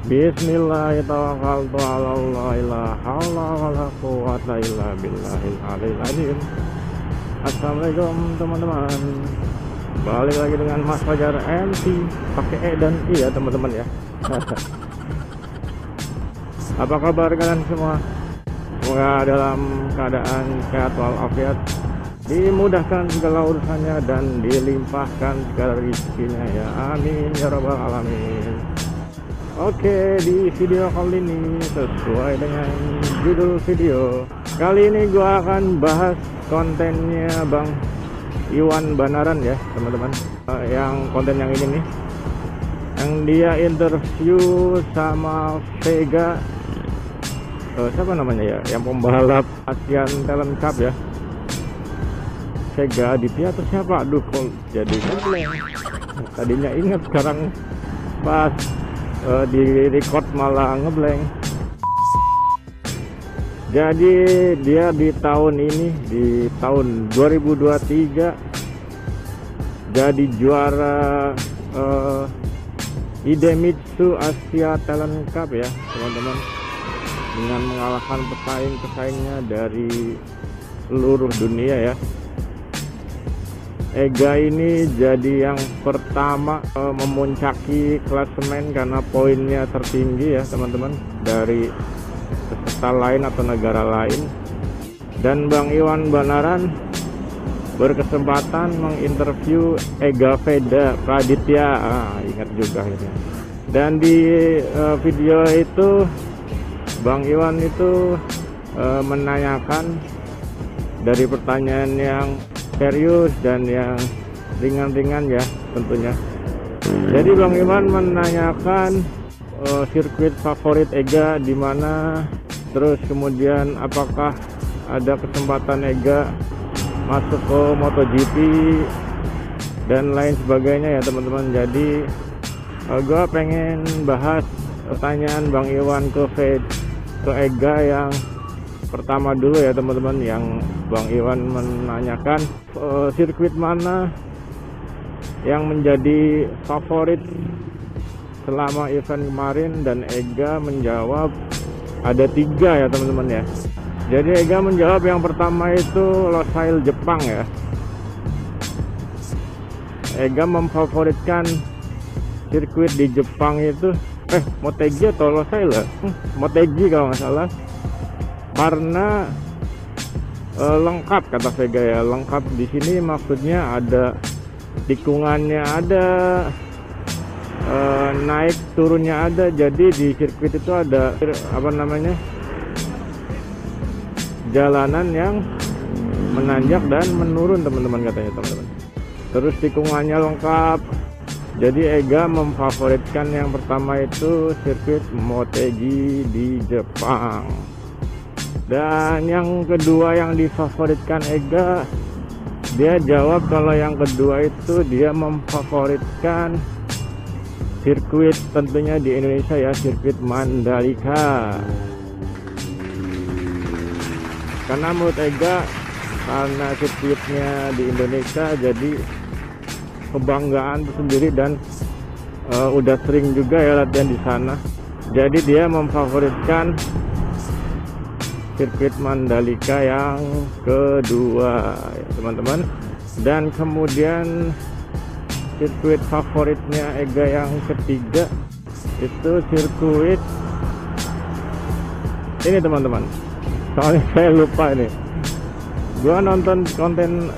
Bismillahirrahmanirrahim. La haula wala quwwata illa billahil aliyil azim. Assalamualaikum teman-teman. Balik lagi dengan Mas Fajar MC pakai E dan I ya teman-teman ya. Apa kabar kalian semua? Semoga dalam keadaan sehat walafiat, dimudahkan segala urusannya dan dilimpahkan segala rezekinya ya. Amin ya rabbal alamin. Oke, di video kali ini sesuai dengan judul video, kali ini gua akan bahas kontennya Bang Iwan Banaran ya teman-teman. Yang konten yang ini nih, yang dia interview sama Vega, siapa namanya ya, yang pembalap Asian Talent Cup ya, Vega Aditya atau siapa, aduh kok jadi ngeblank. Tadinya ingat, sekarang pas di record malah ngeblank. Jadi dia di tahun ini, di tahun 2023 jadi juara Idemitsu Asia Talent Cup ya teman-teman, dengan mengalahkan pesaing-pesaingnya dari seluruh dunia ya. Ega ini jadi yang pertama memuncaki klasemen karena poinnya tertinggi ya teman-teman dari peserta lain atau negara lain. Dan Bang Iwan Banaran berkesempatan menginterview Ega Veda Praditya, ingat juga ini. Dan di video itu Bang Iwan itu menanyakan dari pertanyaan yang serius dan yang ringan-ringan ya tentunya. Jadi Bang Iwan menanyakan sirkuit favorit Ega di mana, terus kemudian apakah ada kesempatan Ega masuk ke MotoGP dan lain sebagainya ya teman-teman. Jadi gua pengen bahas pertanyaan Bang Iwan ke Ega yang pertama dulu ya teman-teman. Yang Bang Iwan menanyakan sirkuit mana yang menjadi favorit selama event kemarin, dan Ega menjawab ada 3 ya teman-teman ya. Jadi Ega menjawab yang pertama itu Losail Jepang ya. Ega memfavoritkan sirkuit di Jepang itu Motegi atau Losail ya? Motegi kalau nggak salah, karena lengkap kata Vega ya. Lengkap di sini maksudnya ada tikungannya, ada naik turunnya ada. Jadi di sirkuit itu ada apa namanya, jalanan yang menanjak dan menurun teman-teman katanya teman-teman. Terus tikungannya lengkap. Jadi Ega memfavoritkan yang pertama itu sirkuit Motegi di Jepang. Dan yang kedua yang difavoritkan Ega, dia jawab kalau yang kedua itu dia memfavoritkan sirkuit tentunya di Indonesia ya, sirkuit Mandalika. Karena menurut Ega, karena sirkuitnya di Indonesia jadi kebanggaan tersendiri, dan udah sering juga ya latihan di sana. Jadi dia memfavoritkan sirkuit Mandalika yang kedua ya teman-teman. Dan kemudian sirkuit favoritnya Ega yang ketiga itu sirkuit ini teman-teman. Soalnya saya lupa ini, gua nonton konten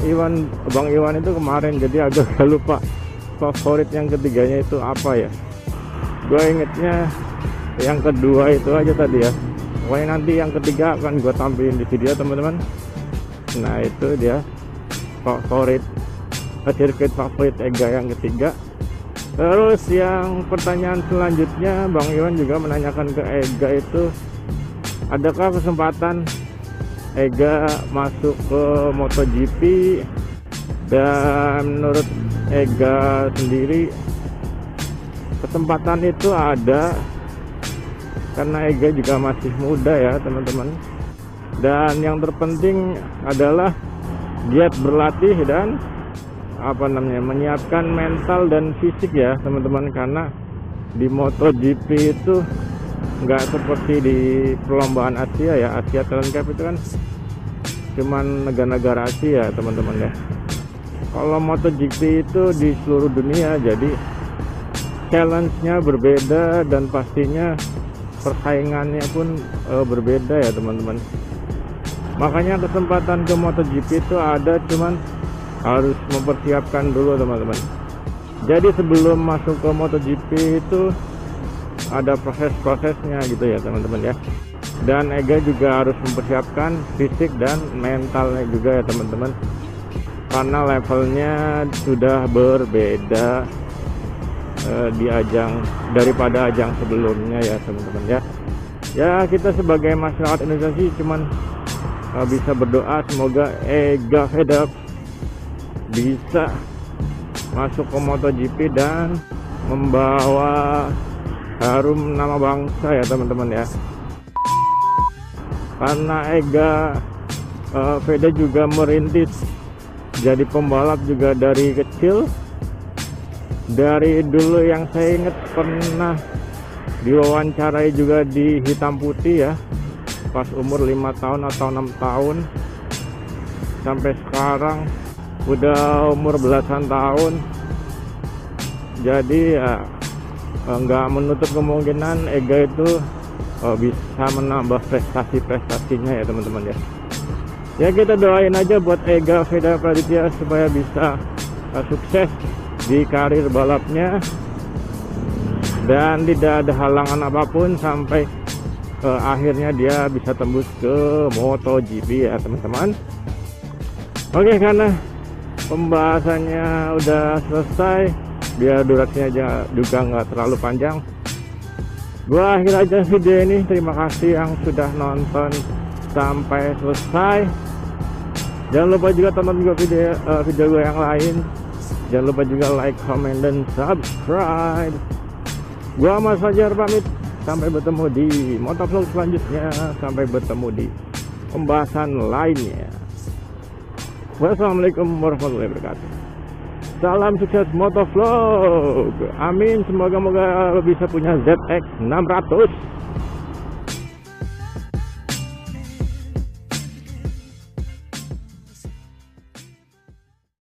Bang Iwan itu kemarin, jadi agak lupa favorit yang ketiganya itu apa ya. Gua ingetnya yang kedua itu aja tadi ya. Pokoknya nanti yang ketiga akan gue tampilin di video teman-teman. Nah itu dia sirkuit favorit Ega yang ketiga. Terus yang pertanyaan selanjutnya Bang Iwan juga menanyakan ke Ega itu, adakah kesempatan Ega masuk ke MotoGP. Dan menurut Ega sendiri kesempatan itu ada, karena Ega juga masih muda ya teman-teman. Dan yang terpenting adalah giat berlatih dan menyiapkan mental dan fisik ya teman-teman. Karena di MotoGP itu nggak seperti di perlombaan Asia ya. Asia Talent Cup itu kan cuman negara-negara Asia teman-teman ya. Kalau MotoGP itu di seluruh dunia, jadi challenge-nya berbeda dan pastinya persaingannya pun berbeda ya teman-teman. Makanya kesempatan ke MotoGP itu ada, cuman harus mempersiapkan dulu teman-teman. Jadi sebelum masuk ke MotoGP itu ada proses-prosesnya gitu ya teman-teman ya. Dan Ega juga harus mempersiapkan fisik dan mentalnya juga ya teman-teman, karena levelnya sudah berbeda di ajang daripada ajang sebelumnya ya teman-teman ya. Ya kita sebagai masyarakat Indonesia cuman bisa berdoa semoga Ega Vedap bisa masuk ke MotoGP dan membawa harum nama bangsa ya teman-teman ya. Karena Ega Veda juga merintis jadi pembalap juga dari kecil. Dari dulu yang saya ingat pernah diwawancarai juga di Hitam Putih ya, pas umur 5 tahun atau 6 tahun, sampai sekarang udah umur belasan tahun. Jadi ya nggak menutup kemungkinan Ega itu bisa menambah prestasi-prestasinya ya teman-teman ya. Ya kita doain aja buat Ega Veda Praditya supaya bisa sukses di karir balapnya dan tidak ada halangan apapun sampai akhirnya dia bisa tembus ke MotoGP ya teman-teman. Oke, karena pembahasannya udah selesai, biar durasinya aja juga nggak terlalu panjang, gua akhir aja video ini. Terima kasih yang sudah nonton sampai selesai. Jangan lupa juga tonton juga video gue yang lain. Jangan lupa juga like, comment, dan subscribe. Gua Mas Fajar pamit. Sampai bertemu di motovlog selanjutnya. Sampai bertemu di pembahasan lainnya. Wassalamualaikum warahmatullahi wabarakatuh. Salam sukses motovlog. Amin. Semoga bisa punya ZX 600.